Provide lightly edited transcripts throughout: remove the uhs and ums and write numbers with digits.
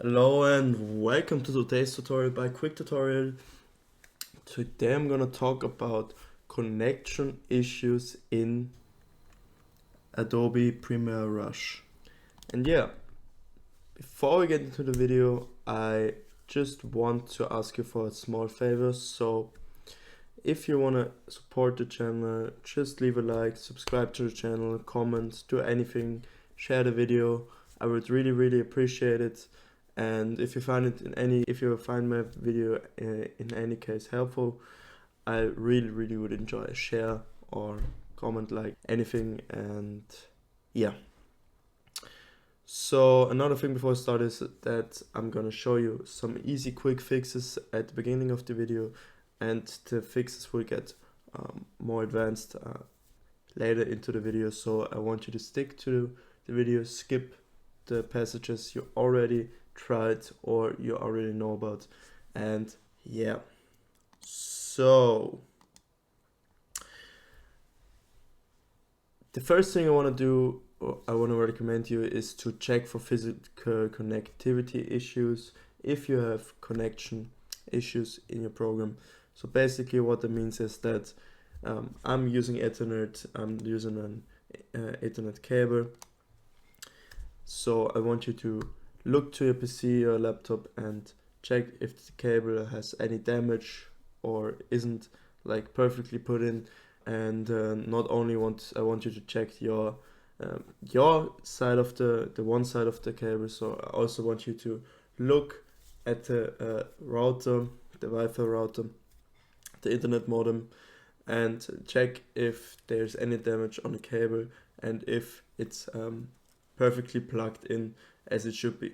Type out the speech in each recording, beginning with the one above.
Hello and welcome to today's tutorial by Quick Tutorial. Today I'm gonna talk about connection issues in Adobe Premiere Rush. And yeah, before we get into the video, I just want to ask you for a small favor. So if you wanna support the channel, just leave a like, subscribe to the channel, comment, do anything, share the video. I would really appreciate it. And if you find my video in any case helpful, I really would enjoy a share or comment, like anything. And yeah, so another thing before I start is that I'm gonna show you some easy quick fixes at the beginning of the video, and the fixes will get more advanced later into the video. So I want you to stick to the video, skip the passages you already tried or you already know about. And yeah, so the first thing I want to do, or I want to recommend you, is to check for physical connectivity issues if you have connection issues in your program. So basically what that means is that I'm using Ethernet, I'm using an Ethernet cable. So I want you to look to your PC or laptop and check if the cable has any damage or isn't like perfectly put in. And not only I want you to check your side of the one side of the cable. So I also want you to look at the router, the Wi-Fi router, the internet modem, and check if there's any damage on the cable and if it's perfectly plugged in as it should be.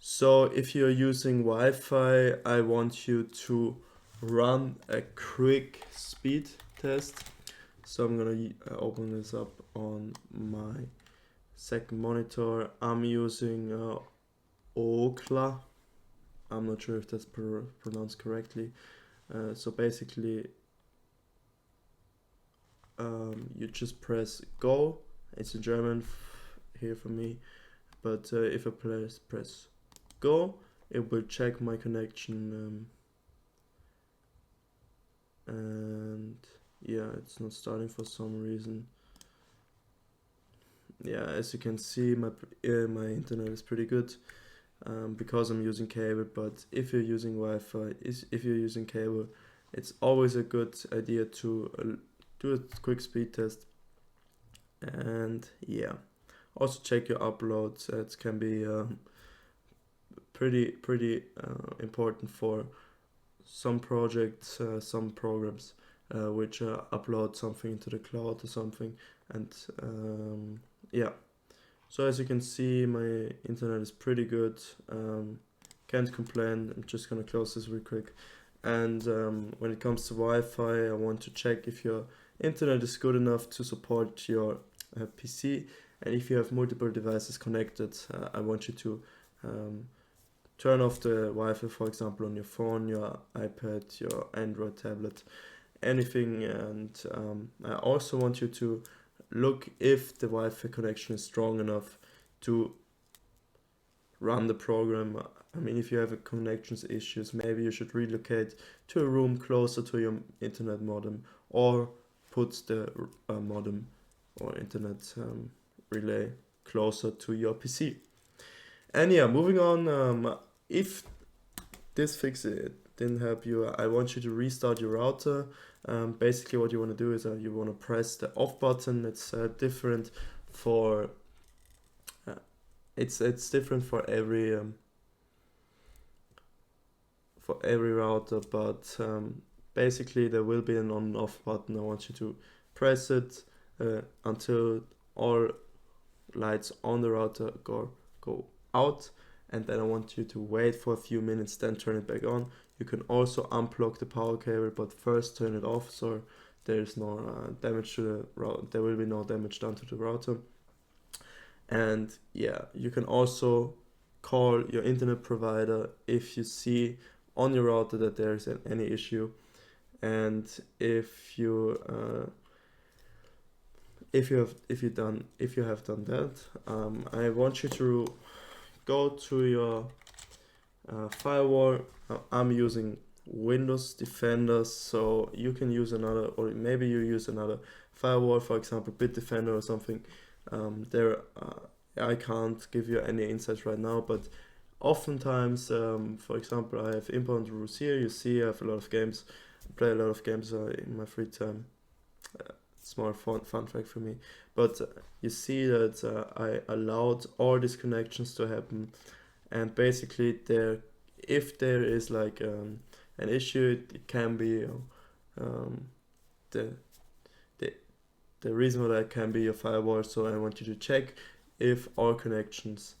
So if you're using Wi-Fi, I want you to run a quick speed test. So I'm gonna open this up on my second monitor. I'm using Okla. I'm not sure if that's pronounced correctly. So basically, you just press go. It's in German here for me, but if I press go, it will check my connection, and yeah, it's not starting for some reason. Yeah, as you can see, my internet is pretty good because I'm using cable. But if you're using Wi-Fi, if you're using cable, it's always a good idea to do a quick speed test. And yeah, also check your uploads. It can be pretty important for some projects, some programs which upload something into the cloud or something. And yeah, so as you can see, my internet is pretty good. Can't complain. I'm just gonna close this real quick. And when it comes to Wi-Fi, I want to check if your internet is good enough to support your PC. And if you have multiple devices connected, I want you to turn off the Wi-Fi, for example, on your phone, your iPad, your Android tablet, anything. And I also want you to look if the Wi-Fi connection is strong enough to run the program. I mean, if you have connections issues, maybe you should relocate to a room closer to your internet modem, or put the modem or internet relay closer to your PC. And yeah, moving on, if this fix didn't help you, I want you to restart your router. Basically what you want to do is you want to press the off button. It's different for it's different for every router, but basically there will be an on and off button. I want you to press it until all lights on the router go out, and then I want you to wait for a few minutes, then turn it back on. You can also unplug the power cable, but first turn it off so there's no damage to the router. There will be no damage done to the router. And yeah, you can also call your internet provider if you see on your router that there's any issue. And if you have done that, I want you to go to your firewall. I'm using Windows Defender, so you can use another, or maybe you use another firewall, for example Bitdefender or something. I can't give you any insights right now, but oftentimes, for example, I have inbound rules here. You see I have a lot of games. I play a lot of games in my free time. Small fun fact for me. But you see that I allowed all these connections to happen, and basically if there is like an issue, it can be the reason for that can be your firewall. So I want you to check if all connections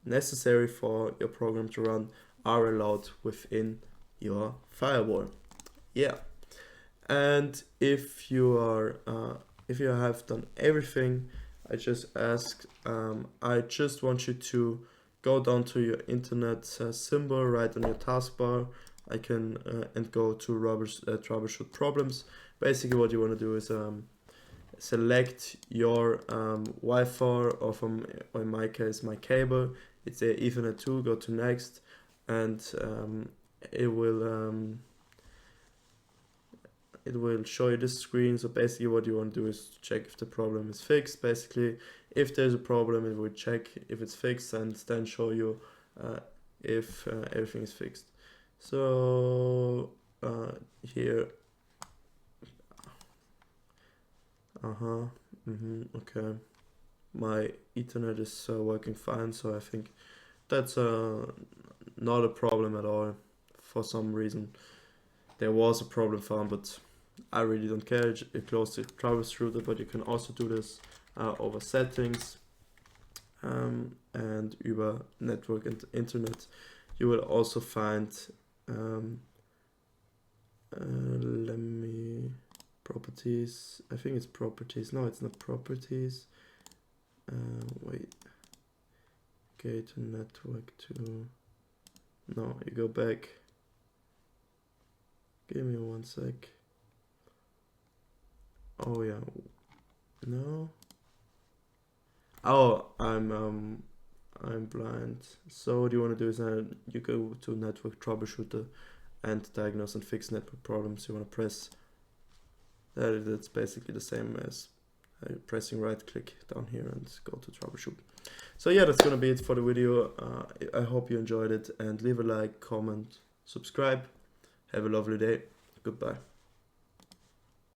necessary for your program to run are allowed within your firewall. Yeah. And if you have done everything I just asked, I just want you to go down to your internet symbol right on your taskbar. And go to troubleshoot problems. Basically, what you want to do is select your Wi-Fi, or in my case, my cable. It's a Ethernet 2. Go to next, and it will show you this screen. So basically what you want to do is check if the problem is fixed. Basically, if there's a problem, it will check if it's fixed and then show you if everything is fixed. So here, okay, my Ethernet is working fine, so I think that's not a problem at all. For some reason there was a problem found, but I really don't care. You close the troubleshooter, but you can also do this over settings and über network and internet. You will also find properties. I think it's properties. No, it's not properties. Wait. Okay, to network to. No, you go back. Give me 1 sec. Oh yeah. No. Oh, I'm blind. So what you want to do is you go to network troubleshooter and diagnose and fix network problems. You want to press that. That's basically the same as pressing right click down here and go to troubleshoot. So yeah, that's gonna be it for the video. I hope you enjoyed it, and leave a like, comment, subscribe. Have a lovely day. Goodbye.